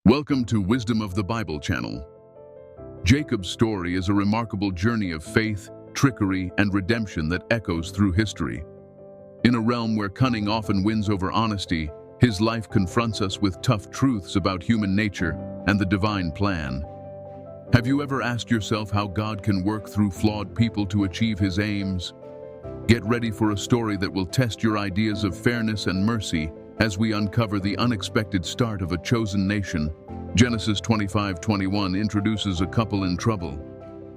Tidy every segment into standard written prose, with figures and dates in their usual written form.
Welcome to Wisdom of the Bible channel. Jacob's story is a remarkable journey of faith, trickery, and redemption that echoes through history. In a realm where cunning often wins over honesty, his life confronts us with tough truths about human nature and the divine plan. Have you ever asked yourself how God can work through flawed people to achieve his aims? Get ready for a story that will test your ideas of fairness and mercy as we uncover the unexpected start of a chosen nation. Genesis 25:21 introduces a couple in trouble.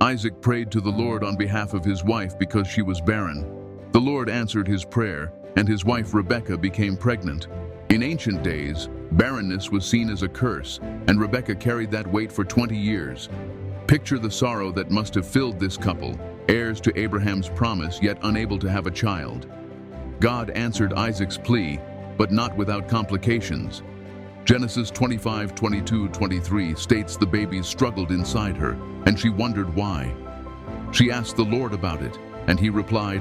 Isaac prayed to the Lord on behalf of his wife because she was barren. The Lord answered his prayer, and his wife Rebekah became pregnant. In ancient days, barrenness was seen as a curse, and Rebekah carried that weight for 20 years. Picture the sorrow that must have filled this couple, heirs to Abraham's promise yet unable to have a child. God answered Isaac's plea, but not without complications. Genesis 25:22-23 states the baby struggled inside her, and she wondered why. She asked the Lord about it, and he replied,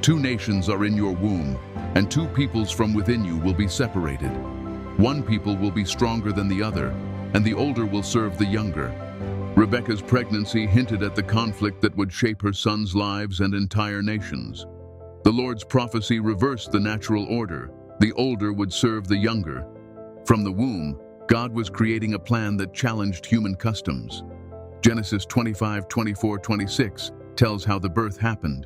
"Two nations are in your womb, and two peoples from within you will be separated. One people will be stronger than the other, and the older will serve the younger." Rebekah's pregnancy hinted at the conflict that would shape her sons' lives and entire nations. The Lord's prophecy reversed the natural order. The older would serve the younger. From the womb, God was creating a plan that challenged human customs. Genesis 25:24-26 tells how the birth happened.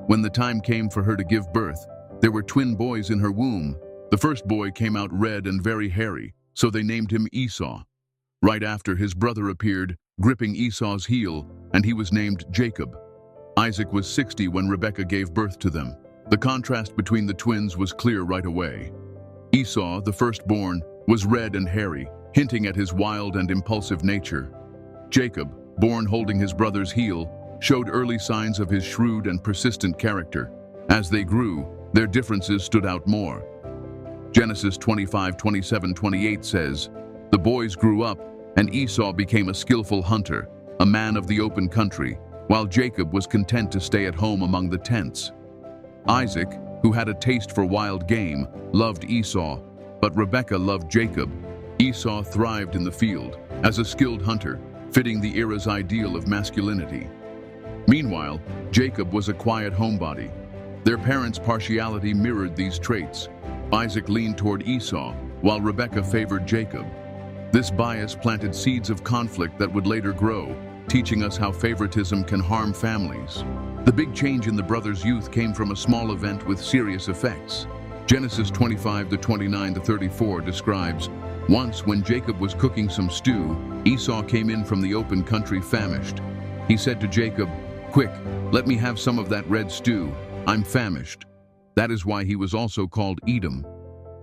When the time came for her to give birth, there were twin boys in her womb. The first boy came out red and very hairy, so they named him Esau. Right after, his brother appeared, gripping Esau's heel, and he was named Jacob. Isaac was 60 when Rebekah gave birth to them. The contrast between the twins was clear right away. Esau, the firstborn, was red and hairy, hinting at his wild and impulsive nature. Jacob, born holding his brother's heel, showed early signs of his shrewd and persistent character. As they grew, their differences stood out more. Genesis 25:27-28 says, "The boys grew up, and Esau became a skillful hunter, a man of the open country, while Jacob was content to stay at home among the tents." Isaac, who had a taste for wild game, loved Esau, but Rebekah loved Jacob. Esau thrived in the field, as a skilled hunter, fitting the era's ideal of masculinity. Meanwhile, Jacob was a quiet homebody. Their parents' partiality mirrored these traits. Isaac leaned toward Esau, while Rebekah favored Jacob. This bias planted seeds of conflict that would later grow, teaching us how favoritism can harm families. The big change in the brothers' youth came from a small event with serious effects. Genesis 25:29-34 describes, "Once when Jacob was cooking some stew, Esau came in from the open country famished. He said to Jacob, 'Quick, let me have some of that red stew. I'm famished.' That is why he was also called Edom.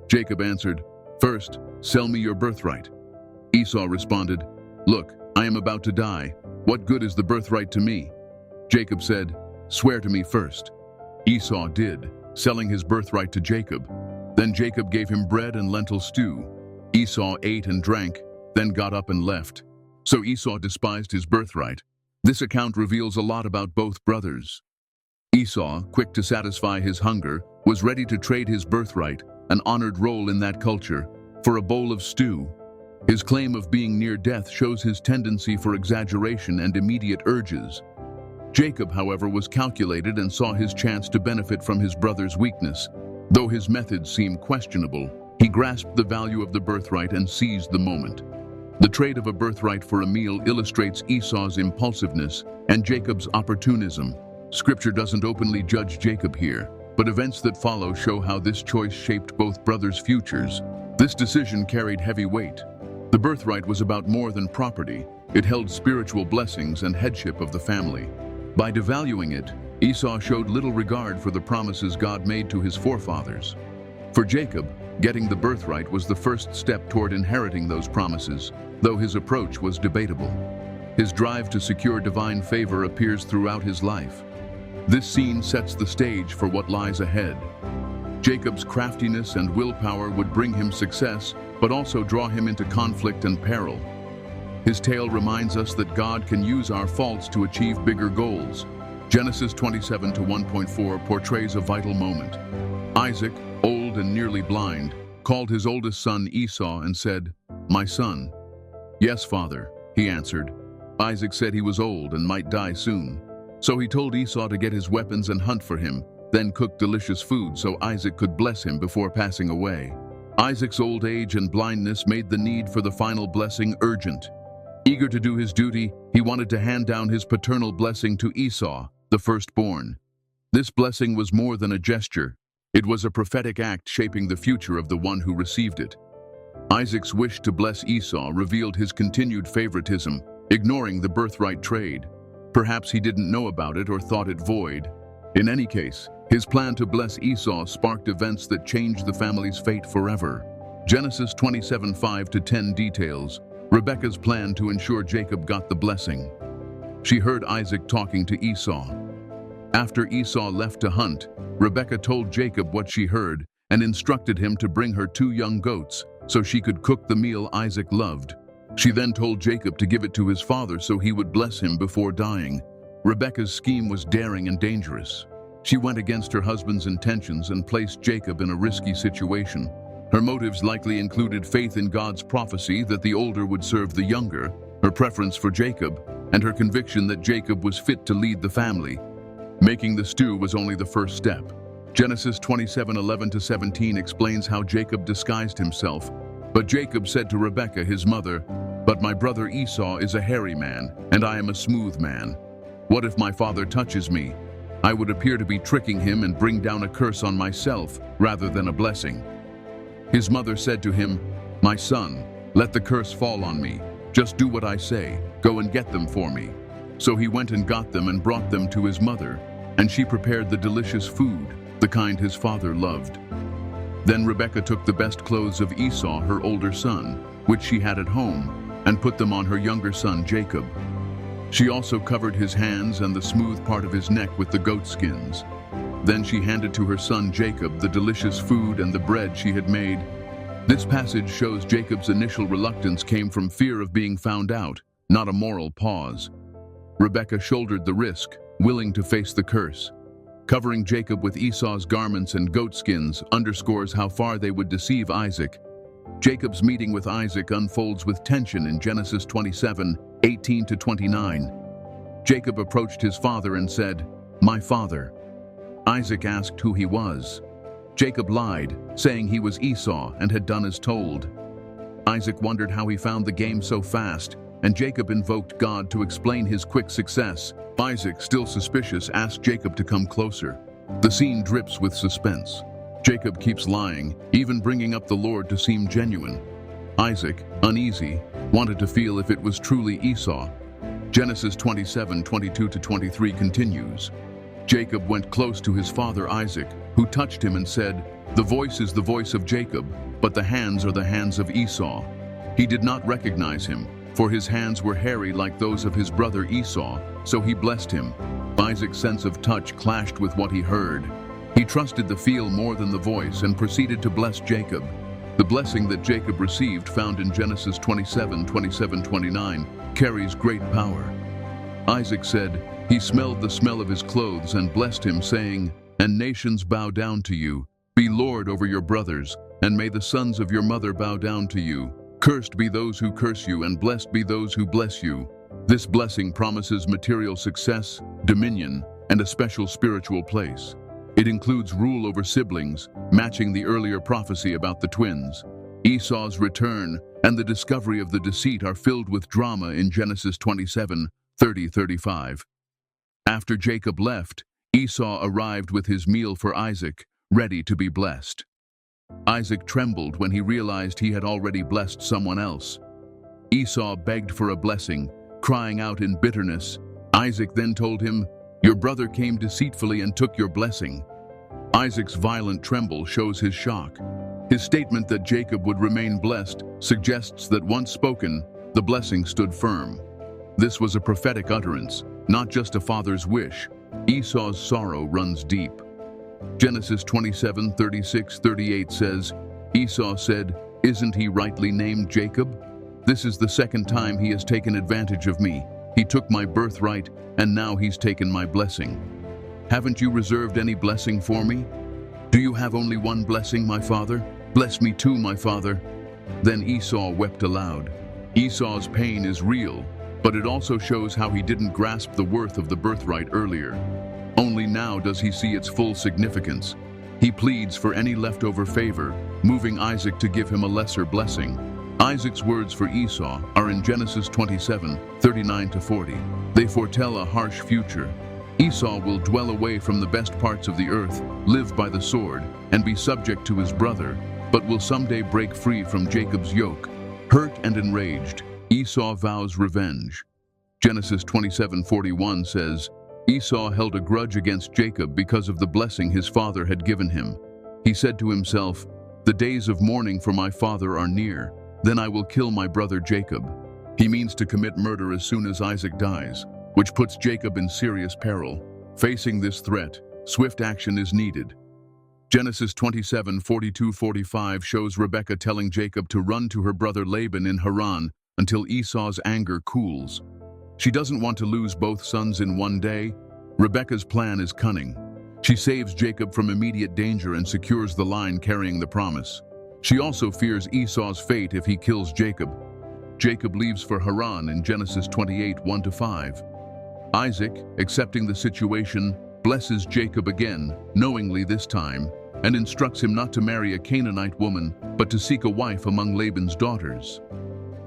Jacob answered, 'First, sell me your birthright.' Esau responded, 'Look, I am about to die. What good is the birthright to me?' Jacob said, 'Swear to me first.' Esau did, selling his birthright to Jacob. Then Jacob gave him bread and lentil stew. Esau ate and drank, then got up and left. So Esau despised his birthright. This account reveals a lot about both brothers. Esau, quick to satisfy his hunger, was ready to trade his birthright, an honored role in that culture, for a bowl of stew. His claim of being near death shows his tendency for exaggeration and immediate urges. Jacob, however, was calculated and saw his chance to benefit from his brother's weakness. Though his methods seem questionable, he grasped the value of the birthright and seized the moment. The trade of a birthright for a meal illustrates Esau's impulsiveness and Jacob's opportunism. Scripture doesn't openly judge Jacob here, but events that follow show how this choice shaped both brothers' futures. This decision carried heavy weight. The birthright was about more than property. It held spiritual blessings and headship of the family. By devaluing it, Esau showed little regard for the promises God made to his forefathers. For Jacob, getting the birthright was the first step toward inheriting those promises, though his approach was debatable. His drive to secure divine favor appears throughout his life. This scene sets the stage for what lies ahead. Jacob's craftiness and willpower would bring him success, but also draw him into conflict and peril. His tale reminds us that God can use our faults to achieve bigger goals. Genesis 27:1.4 portrays a vital moment. Isaac, old and nearly blind, called his oldest son Esau and said, "My son." "Yes, father," he answered. Isaac said he was old and might die soon. So he told Esau to get his weapons and hunt for him, then cook delicious food so Isaac could bless him before passing away. Isaac's old age and blindness made the need for the final blessing urgent. Eager to do his duty, he wanted to hand down his paternal blessing to Esau, the firstborn. This blessing was more than a gesture. It was a prophetic act shaping the future of the one who received it. Isaac's wish to bless Esau revealed his continued favoritism, ignoring the birthright trade. Perhaps he didn't know about it or thought it void. In any case, his plan to bless Esau sparked events that changed the family's fate forever. Genesis 27:5-10 details Rebekah's plan to ensure Jacob got the blessing. She heard Isaac talking to Esau. After Esau left to hunt, Rebekah told Jacob what she heard and instructed him to bring her 2 young goats so she could cook the meal Isaac loved. She then told Jacob to give it to his father so he would bless him before dying. Rebekah's scheme was daring and dangerous. She went against her husband's intentions and placed Jacob in a risky situation. Her motives likely included faith in God's prophecy that the older would serve the younger, her preference for Jacob, and her conviction that Jacob was fit to lead the family. Making the stew was only the first step. Genesis 27:11-17 explains how Jacob disguised himself. But Jacob said to Rebekah, his mother, "But my brother Esau is a hairy man, and I am a smooth man. What if my father touches me? I would appear to be tricking him and bring down a curse on myself rather than a blessing." His mother said to him, "My son, let the curse fall on me. Just do what I say. Go and get them for me." So he went and got them and brought them to his mother, and she prepared the delicious food, the kind his father loved. Then Rebekah took the best clothes of Esau, her older son, which she had at home, and put them on her younger son Jacob. She also covered his hands and the smooth part of his neck with the goat skins. Then she handed to her son Jacob the delicious food and the bread she had made. This passage shows Jacob's initial reluctance came from fear of being found out, not a moral pause. Rebekah shouldered the risk, willing to face the curse. Covering Jacob with Esau's garments and goat skins underscores how far they would deceive Isaac. Jacob's meeting with Isaac unfolds with tension in Genesis 27:18-29. Jacob approached his father and said, "My father." Isaac asked who he was. Jacob lied, saying he was Esau and had done as told. Isaac wondered how he found the game so fast, and Jacob invoked God to explain his quick success. Isaac, still suspicious, asked Jacob to come closer. The scene drips with suspense. Jacob keeps lying, even bringing up the Lord to seem genuine. Isaac, uneasy, wanted to feel if it was truly Esau. Genesis 27:22-23 continues. Jacob went close to his father Isaac, who touched him and said, "The voice is the voice of Jacob, but the hands are the hands of Esau." He did not recognize him, for his hands were hairy like those of his brother Esau, so he blessed him. Isaac's sense of touch clashed with what he heard. He trusted the feel more than the voice and proceeded to bless Jacob. The blessing that Jacob received, found in Genesis 27:27-29, carries great power. Isaac said, "He smelled the smell of his clothes and blessed him, saying, 'And nations bow down to you. Be Lord over your brothers, and may the sons of your mother bow down to you. Cursed be those who curse you, and blessed be those who bless you.'" This blessing promises material success, dominion, and a special spiritual place. It includes rule over siblings, matching the earlier prophecy about the twins. Esau's return and the discovery of the deceit are filled with drama in Genesis 27:30-35. After Jacob left, Esau arrived with his meal for Isaac, ready to be blessed. Isaac trembled when he realized he had already blessed someone else. Esau begged for a blessing, crying out in bitterness. Isaac then told him, "Your brother came deceitfully and took your blessing." Isaac's violent tremble shows his shock. His statement that Jacob would remain blessed suggests that once spoken, the blessing stood firm. This was a prophetic utterance, not just a father's wish. Esau's sorrow runs deep. Genesis 27:36-38 says, Esau said, "Isn't he rightly named Jacob? This is the second time he has taken advantage of me. He took my birthright, and now he's taken my blessing. Haven't you reserved any blessing for me? Do you have only one blessing, my father? Bless me too, my father." Then Esau wept aloud. Esau's pain is real, but it also shows how he didn't grasp the worth of the birthright earlier. Only now does he see its full significance. He pleads for any leftover favor, moving Isaac to give him a lesser blessing. Isaac's words for Esau are in Genesis 27:39-40. They foretell a harsh future. Esau will dwell away from the best parts of the earth, live by the sword, and be subject to his brother, but will someday break free from Jacob's yoke. Hurt and enraged, Esau vows revenge. Genesis 27:41 says, Esau held a grudge against Jacob because of the blessing his father had given him. He said to himself, "The days of mourning for my father are near. Then I will kill my brother Jacob." He means to commit murder as soon as Isaac dies, which puts Jacob in serious peril. Facing this threat, swift action is needed. Genesis 27:42-45 shows Rebekah telling Jacob to run to her brother Laban in Haran until Esau's anger cools. She doesn't want to lose both sons in one day. Rebekah's plan is cunning. She saves Jacob from immediate danger and secures the line carrying the promise. She also fears Esau's fate if he kills Jacob. Jacob leaves for Haran in Genesis 28:1-5. Isaac, accepting the situation, blesses Jacob again, knowingly this time, and instructs him not to marry a Canaanite woman, but to seek a wife among Laban's daughters.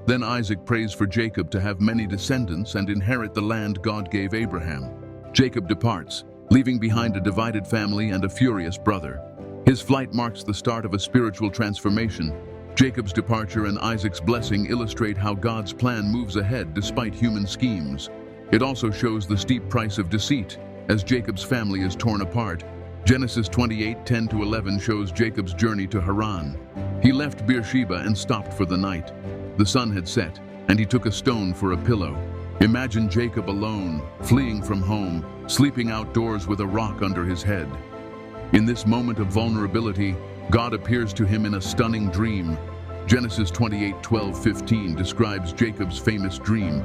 Then Isaac prays for Jacob to have many descendants and inherit the land God gave Abraham. Jacob departs, leaving behind a divided family and a furious brother. His flight marks the start of a spiritual transformation. Jacob's departure and Isaac's blessing illustrate how God's plan moves ahead despite human schemes. It also shows the steep price of deceit, as Jacob's family is torn apart. Genesis 28:10-11 shows Jacob's journey to Haran. He left Beersheba and stopped for the night. The sun had set, and he took a stone for a pillow. Imagine Jacob alone, fleeing from home, sleeping outdoors with a rock under his head. In this moment of vulnerability, God appears to him in a stunning dream. Genesis 28:12-15 describes Jacob's famous dream.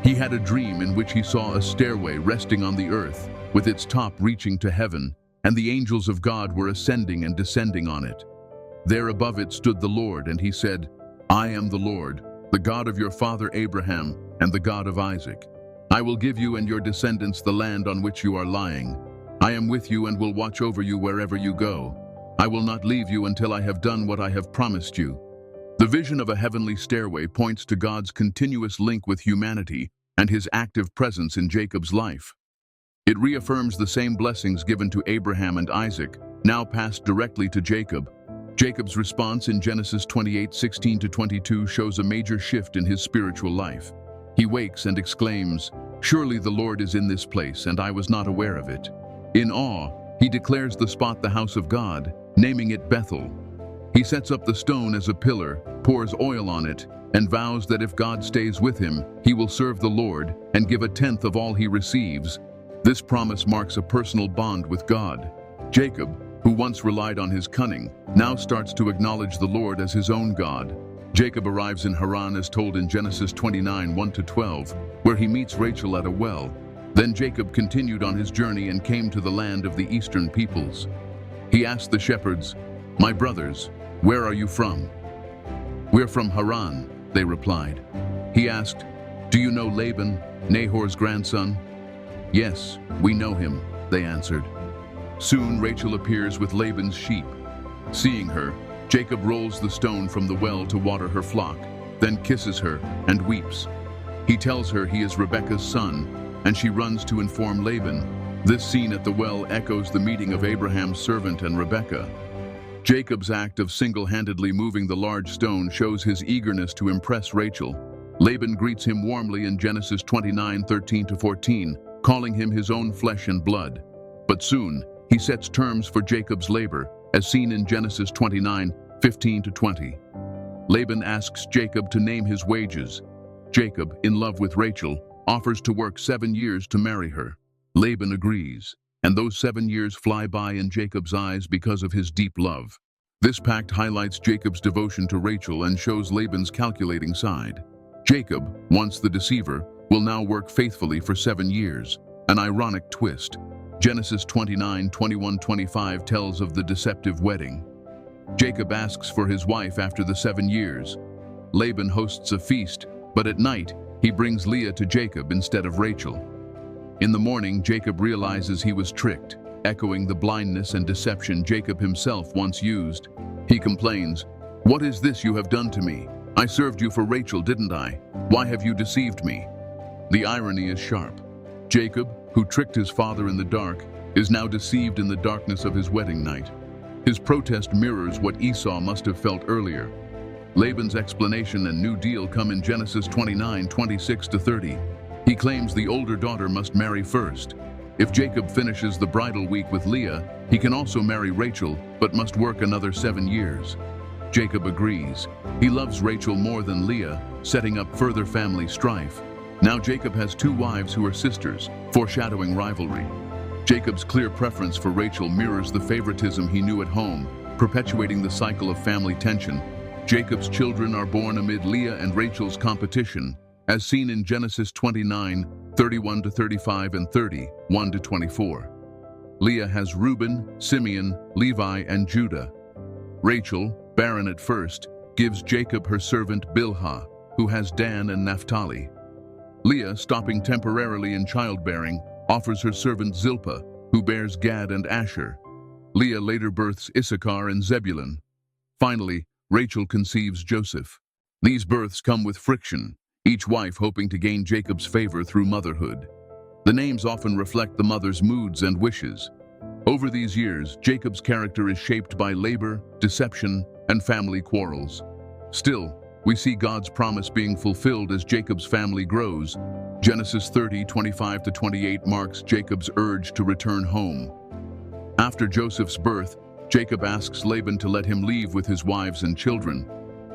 He had a dream in which he saw a stairway resting on the earth, with its top reaching to heaven, and the angels of God were ascending and descending on it. There above it stood the Lord, and he said, "I am the Lord, the God of your father Abraham, and the God of Isaac. I will give you and your descendants the land on which you are lying. I am with you and will watch over you wherever you go. I will not leave you until I have done what I have promised you." The vision of a heavenly stairway points to God's continuous link with humanity and his active presence in Jacob's life. It reaffirms the same blessings given to Abraham and Isaac, now passed directly to Jacob. Jacob's response in Genesis 28:16-22 shows a major shift in his spiritual life. He wakes and exclaims, "Surely the Lord is in this place, and I was not aware of it." In awe, he declares the spot the house of God, naming it Bethel. He sets up the stone as a pillar, pours oil on it, and vows that if God stays with him, he will serve the Lord and give a tenth of all he receives. This promise marks a personal bond with God. Jacob, who once relied on his cunning, now starts to acknowledge the Lord as his own God. Jacob arrives in Haran as told in Genesis 29:1-12, where he meets Rachel at a well. Then Jacob continued on his journey and came to the land of the eastern peoples. He asked the shepherds, "My brothers, where are you from?" "We're from Haran," they replied. He asked, "Do you know Laban, Nahor's grandson?" "Yes, we know him," they answered. Soon Rachel appears with Laban's sheep. Seeing her, Jacob rolls the stone from the well to water her flock, then kisses her and weeps. He tells her he is Rebekah's son, and she runs to inform Laban. This scene at the well echoes the meeting of Abraham's servant and Rebekah. Jacob's act of single-handedly moving the large stone shows his eagerness to impress Rachel. Laban greets him warmly in Genesis 29:13-14, calling him his own flesh and blood. But soon, he sets terms for Jacob's labor, as seen in Genesis 29:15-20. Laban asks Jacob to name his wages. Jacob, in love with Rachel, offers to work 7 years to marry her. Laban agrees, and those 7 years fly by in Jacob's eyes because of his deep love. This pact highlights Jacob's devotion to Rachel and shows Laban's calculating side. Jacob, once the deceiver, will now work faithfully for 7 years. An ironic twist. Genesis 29:21-25 tells of the deceptive wedding. Jacob asks for his wife after the 7 years. Laban hosts a feast, but at night, he brings Leah to Jacob instead of Rachel. In the morning, Jacob realizes he was tricked, echoing the blindness and deception Jacob himself once used. He complains, "What is this you have done to me? I served you for Rachel, didn't I? Why have you deceived me?" The irony is sharp. Jacob, who tricked his father in the dark, is now deceived in the darkness of his wedding night. His protest mirrors what Esau must have felt earlier. Laban's explanation and new deal come in Genesis 29:26-30. He claims the older daughter must marry first. If Jacob finishes the bridal week with Leah, he can also marry Rachel, but must work another 7 years. Jacob agrees. He loves Rachel more than Leah, setting up further family strife. Now Jacob has 2 wives who are sisters, foreshadowing rivalry. Jacob's clear preference for Rachel mirrors the favoritism he knew at home, perpetuating the cycle of family tension. Jacob's children are born amid Leah and Rachel's competition, as seen in Genesis 29:31-35 and 30:1-24. Leah has Reuben, Simeon, Levi, and Judah. Rachel, barren at first, gives Jacob her servant Bilhah, who has Dan and Naphtali. Leah, stopping temporarily in childbearing, offers her servant Zilpah, who bears Gad and Asher. Leah later births Issachar and Zebulun. Finally, Rachel conceives Joseph. These births come with friction, each wife hoping to gain Jacob's favor through motherhood. The names often reflect the mother's moods and wishes. Over these years, Jacob's character is shaped by labor, deception, and family quarrels. Still, we see God's promise being fulfilled as Jacob's family grows. Genesis 30:25-28 marks Jacob's urge to return home. After Joseph's birth, Jacob asks Laban to let him leave with his wives and children.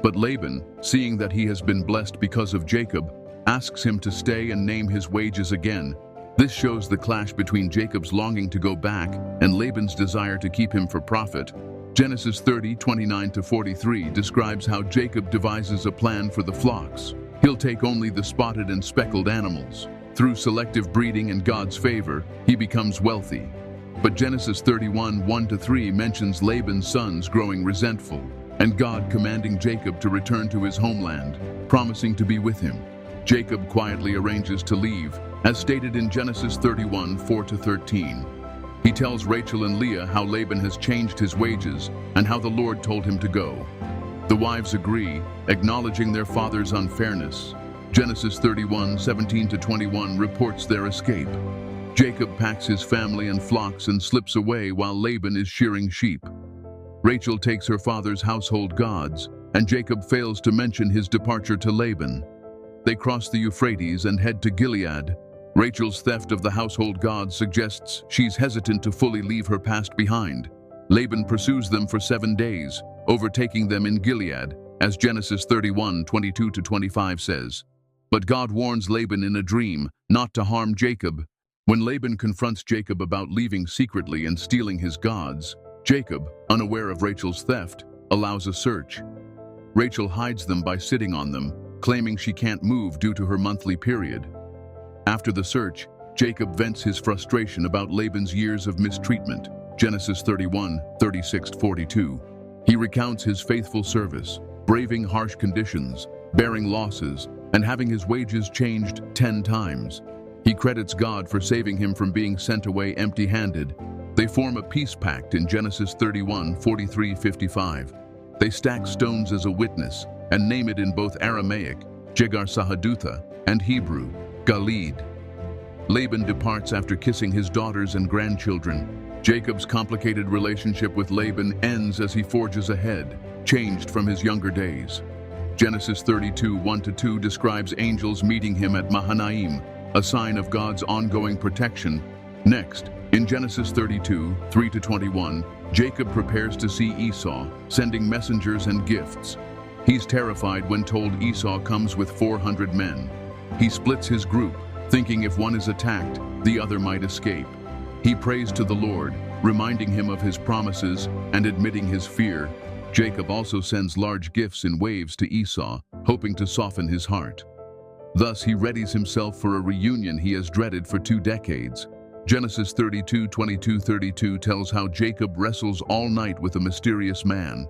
But Laban, seeing that he has been blessed because of Jacob, asks him to stay and name his wages again. This shows the clash between Jacob's longing to go back and Laban's desire to keep him for profit. Genesis 30:29-43 describes how Jacob devises a plan for the flocks. He'll take only the spotted and speckled animals. Through selective breeding and God's favor, he becomes wealthy. But Genesis 31:1-3 mentions Laban's sons growing resentful, and God commanding Jacob to return to his homeland, promising to be with him. Jacob quietly arranges to leave, as stated in Genesis 31:4-13. He tells Rachel and Leah how Laban has changed his wages and how the Lord told him to go. The wives agree, acknowledging their father's unfairness. Genesis 31:17-21 reports their escape. Jacob packs his family and flocks and slips away while Laban is shearing sheep. Rachel takes her father's household gods, and Jacob fails to mention his departure to Laban. They cross the Euphrates and head to Gilead. Rachel's theft of the household gods suggests she's hesitant to fully leave her past behind. Laban pursues them for 7 days, overtaking them in Gilead, as Genesis 31:22-25 says. But God warns Laban in a dream not to harm Jacob. When Laban confronts Jacob about leaving secretly and stealing his gods, Jacob, unaware of Rachel's theft, allows a search. Rachel hides them by sitting on them, claiming she can't move due to her monthly period. After the search, Jacob vents his frustration about Laban's years of mistreatment, Genesis 31:36-42. He recounts his faithful service, braving harsh conditions, bearing losses, and having his wages changed 10 times. He credits God for saving him from being sent away empty-handed. They form a peace pact in Genesis 31:43-55. They stack stones as a witness and name it in both Aramaic, Jegar-Sahadutha, and Hebrew, Galid. Laban departs after kissing his daughters and grandchildren. Jacob's complicated relationship with Laban ends as he forges ahead, changed from his younger days. Genesis 32:1-2 describes angels meeting him at Mahanaim, a sign of God's ongoing protection. Next, in Genesis 32:3-21, Jacob prepares to see Esau, sending messengers and gifts. He's terrified when told Esau comes with 400 men. He splits his group, thinking if one is attacked, the other might escape. He prays to the Lord, reminding him of his promises and admitting his fear. Jacob also sends large gifts in waves to Esau, hoping to soften his heart. Thus, he readies himself for a reunion he has dreaded for 2 decades. Genesis 32:22-32 tells how Jacob wrestles all night with a mysterious man.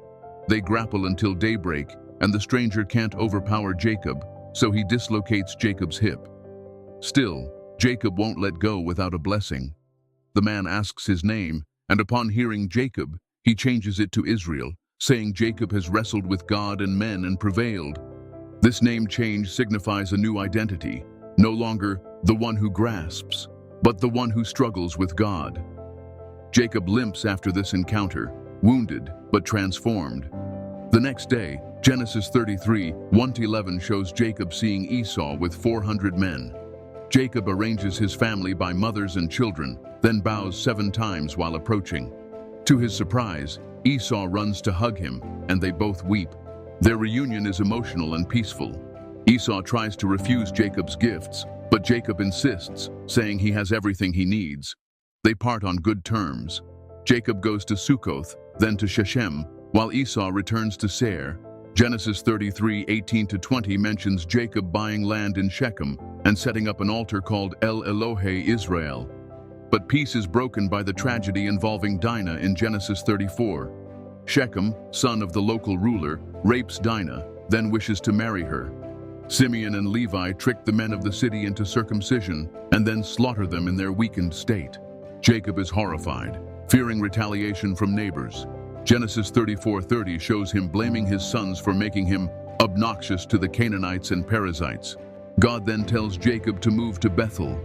They grapple until daybreak, and the stranger can't overpower Jacob, so he dislocates Jacob's hip. Still, Jacob won't let go without a blessing. The man asks his name, and upon hearing Jacob, he changes it to Israel, saying Jacob has wrestled with God and men and prevailed. This name change signifies a new identity, no longer the one who grasps, but the one who struggles with God. Jacob limps after this encounter, wounded but transformed. The next day, Genesis 33, 1-11 shows Jacob seeing Esau with 400 men. Jacob arranges his family by mothers and children, then bows 7 times while approaching. To his surprise, Esau runs to hug him, and they both weep. Their reunion is emotional and peaceful. Esau tries to refuse Jacob's gifts, but Jacob insists, saying he has everything he needs. They part on good terms. Jacob goes to Sukkoth, then to Shechem, while Esau returns to Seir. Genesis 33, 18-20 mentions Jacob buying land in Shechem and setting up an altar called El Elohe Israel. But peace is broken by the tragedy involving Dinah in Genesis 34. Shechem, son of the local ruler, rapes Dinah, then wishes to marry her. Simeon and Levi trick the men of the city into circumcision and then slaughter them in their weakened state. Jacob is horrified, fearing retaliation from neighbors. Genesis 34:30 shows him blaming his sons for making him obnoxious to the Canaanites and Perizzites. God then tells Jacob to move to Bethel.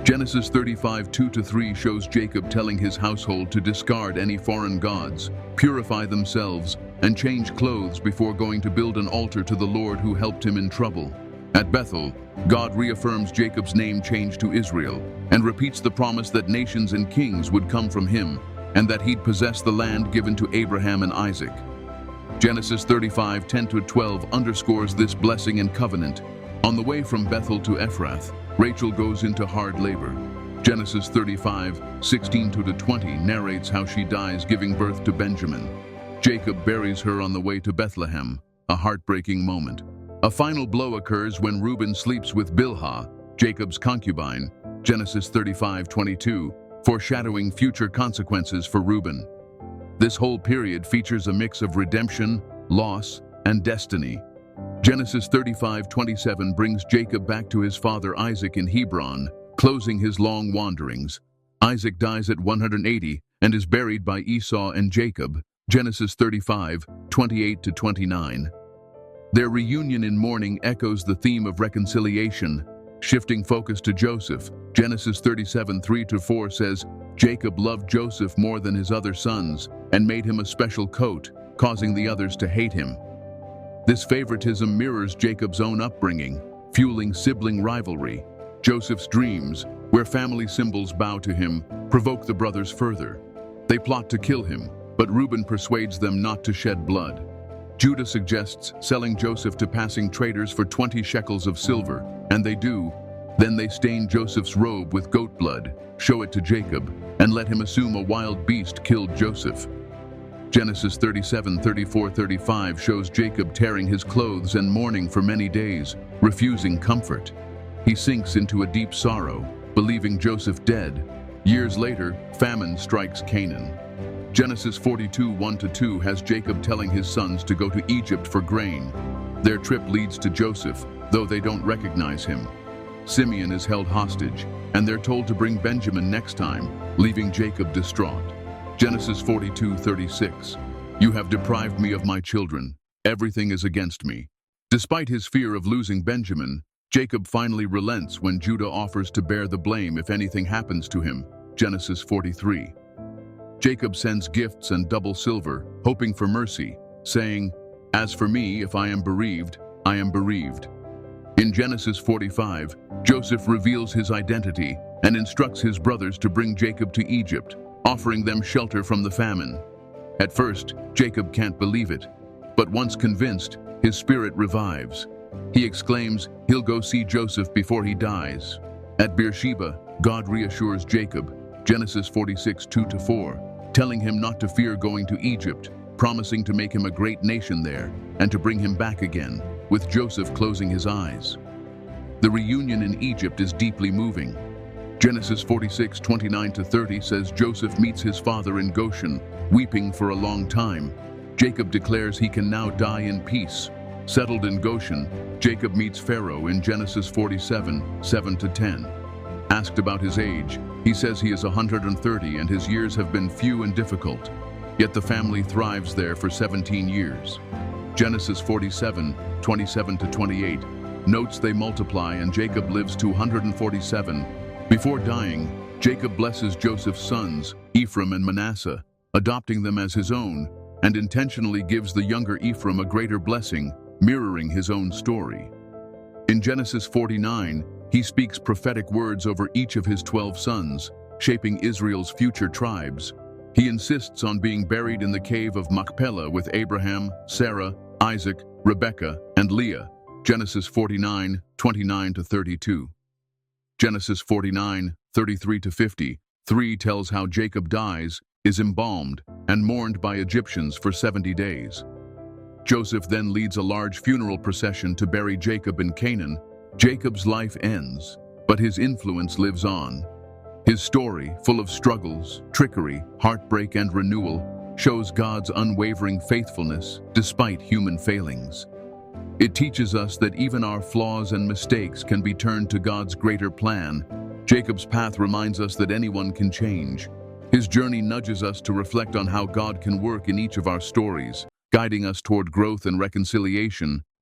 Genesis 35, 2-3 shows Jacob telling his household to discard any foreign gods, purify themselves, and change clothes before going to build an altar to the Lord who helped him in trouble. At Bethel, God reaffirms Jacob's name change to Israel and repeats the promise that nations and kings would come from him and that he'd possess the land given to Abraham and Isaac. Genesis 35, 10-12 underscores this blessing and covenant. On the way from Bethel to Ephrath, Rachel goes into hard labor. Genesis 35, 16-20 narrates how she dies giving birth to Benjamin. Jacob buries her on the way to Bethlehem, a heartbreaking moment. A final blow occurs when Reuben sleeps with Bilhah, Jacob's concubine, Genesis 35:22, foreshadowing future consequences for Reuben. This whole period features a mix of redemption, loss, and destiny. Genesis 35:27 brings Jacob back to his father Isaac in Hebron, closing his long wanderings. Isaac dies at 180 and is buried by Esau and Jacob, Genesis 35:28-29. Their reunion in mourning echoes the theme of reconciliation, shifting focus to Joseph. Genesis 37:3-4 says, Jacob loved Joseph more than his other sons and made him a special coat, causing the others to hate him. This favoritism mirrors Jacob's own upbringing, fueling sibling rivalry. Joseph's dreams, where family symbols bow to him, provoke the brothers further. They plot to kill him, but Reuben persuades them not to shed blood. Judah suggests selling Joseph to passing traders for 20 shekels of silver, and they do. Then they stain Joseph's robe with goat blood, show it to Jacob, and let him assume a wild beast killed Joseph. Genesis 37:34-35 shows Jacob tearing his clothes and mourning for many days, refusing comfort. He sinks into a deep sorrow, believing Joseph dead. Years later, famine strikes Canaan. Genesis 42:1-2 has Jacob telling his sons to go to Egypt for grain. Their trip leads to Joseph, though they don't recognize him. Simeon is held hostage, and they're told to bring Benjamin next time, leaving Jacob distraught. Genesis 42:36, You have deprived me of my children. Everything is against me. Despite his fear of losing Benjamin, Jacob finally relents when Judah offers to bear the blame if anything happens to him. Genesis 43. Jacob sends gifts and double silver, hoping for mercy, saying, As for me, if I am bereaved, I am bereaved. In Genesis 45, Joseph reveals his identity and instructs his brothers to bring Jacob to Egypt, offering them shelter from the famine. At first, Jacob can't believe it, but once convinced, his spirit revives. He exclaims he'll go see Joseph before he dies. At Beersheba, God reassures Jacob, Genesis 46:2-4, telling him not to fear going to Egypt, promising to make him a great nation there and to bring him back again, with Joseph closing his eyes. The reunion in Egypt is deeply moving. Genesis 46:29-30 says Joseph meets his father in Goshen, weeping for a long time. Jacob declares he can now die in peace. Settled in Goshen, Jacob meets Pharaoh in Genesis 47, 7-10. Asked about his age, he says he is 130 and his years have been few and difficult. Yet the family thrives there for 17 years. Genesis 47, 27-28 notes they multiply and Jacob lives to 147. Before dying, Jacob blesses Joseph's sons, Ephraim and Manasseh, adopting them as his own, and intentionally gives the younger Ephraim a greater blessing, mirroring his own story. In Genesis 49, he speaks prophetic words over each of his 12 sons, shaping Israel's future tribes. He insists on being buried in the cave of Machpelah with Abraham, Sarah, Isaac, Rebekah, and Leah. Genesis 49, 29-32. Genesis 49, 33-50 tells how Jacob dies, is embalmed, and mourned by Egyptians for 70 days. Joseph then leads a large funeral procession to bury Jacob in Canaan. Jacob's life ends, but his influence lives on. His story, full of struggles, trickery, heartbreak, and renewal, shows God's unwavering faithfulness despite human failings. It teaches us that even our flaws and mistakes can be turned to God's greater plan. Jacob's path reminds us that anyone can change. His journey nudges us to reflect on how God can work in each of our stories, guiding us toward growth and reconciliation.